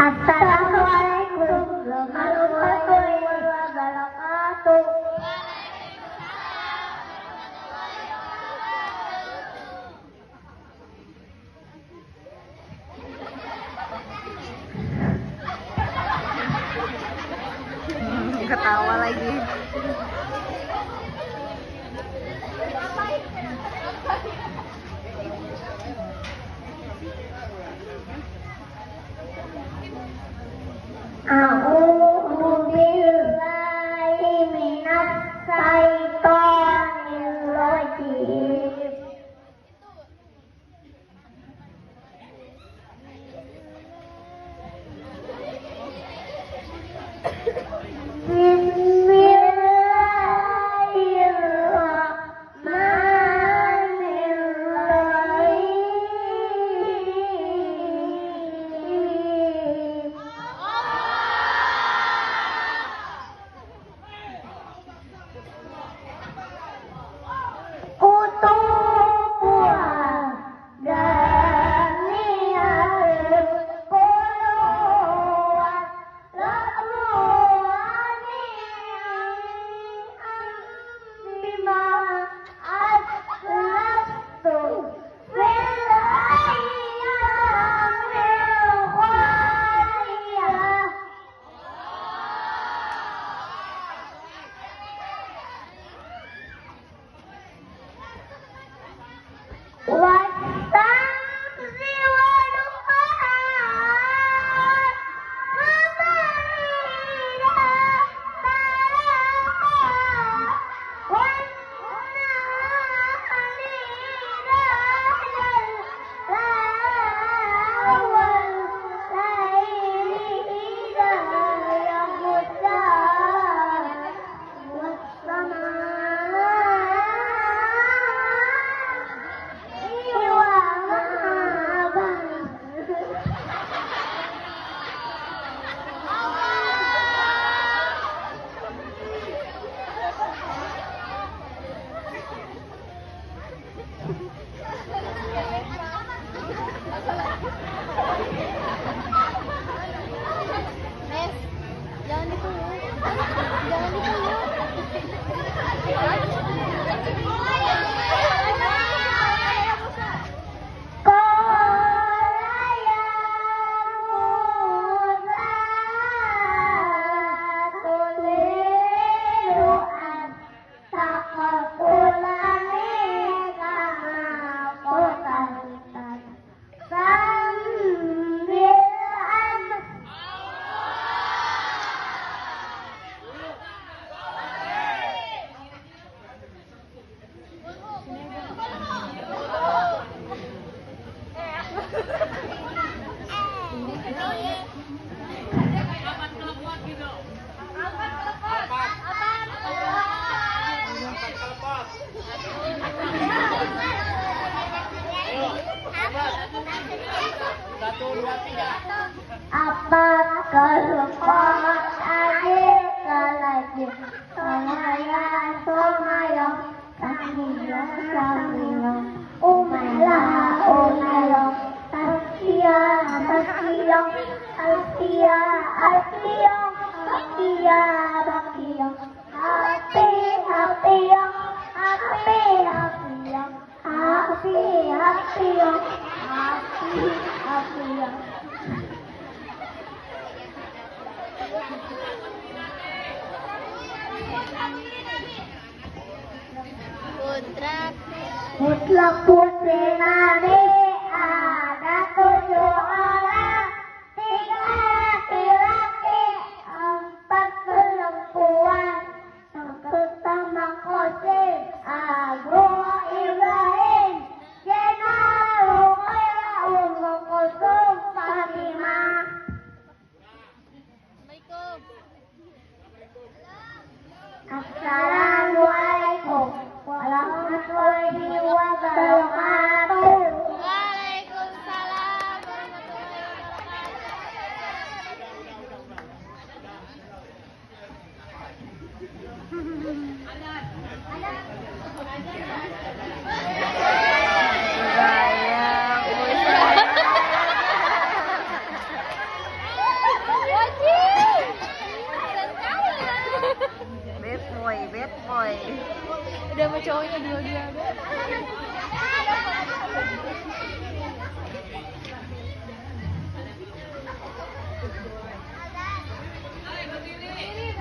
Assalamualaikum warahmatullahi wabarakatuh. Ketawa lagi. A'udzu billahi minas syaitonir rajim. Apakah kau ada lagi? Somayo, Samilo, Umela, Tasya, Putra putri Nabi ada 7 orang, 3 laki-laki, 4 perempuan. Pertama Qasim, Abu Ibrahim, Jena, Ruqayyah, Ummu Kulsum, Fatimah. Assalamualaikum warahmatullahi wabarakatuh.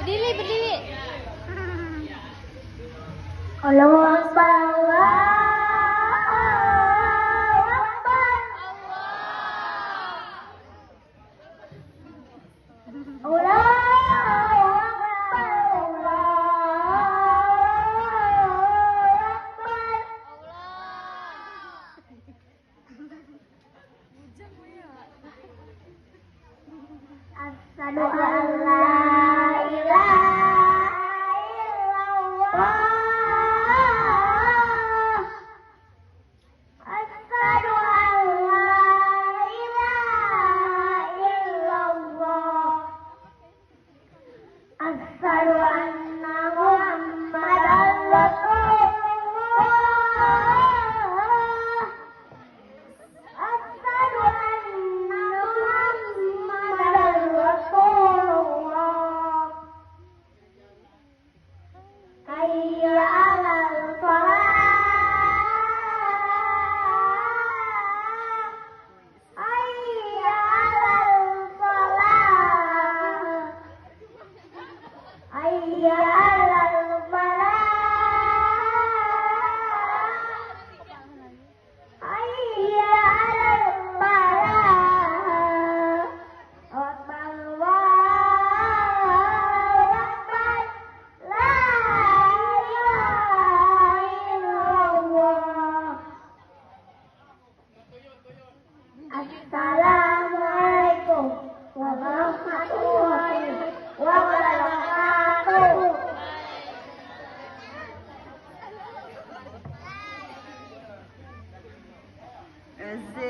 Berdiri. Allahu Akbar, Allahu Akbar, Allahu Akbar. Asyhadu an la ilaha illallah. Asyhadu an la ilaha illallah. Asyhadu anna Muhammadan Rasulullah. Asyhadu anna Muhammadan Rasulullah. Hayya 'alal shalah. Hayya 'alal shalah. Hayya 'alal falah. Hayya 'alal falah. Allahu Akbar. La ilaha illallah. Assalamualaikum warahmatullahi wabarakatuh. Asik.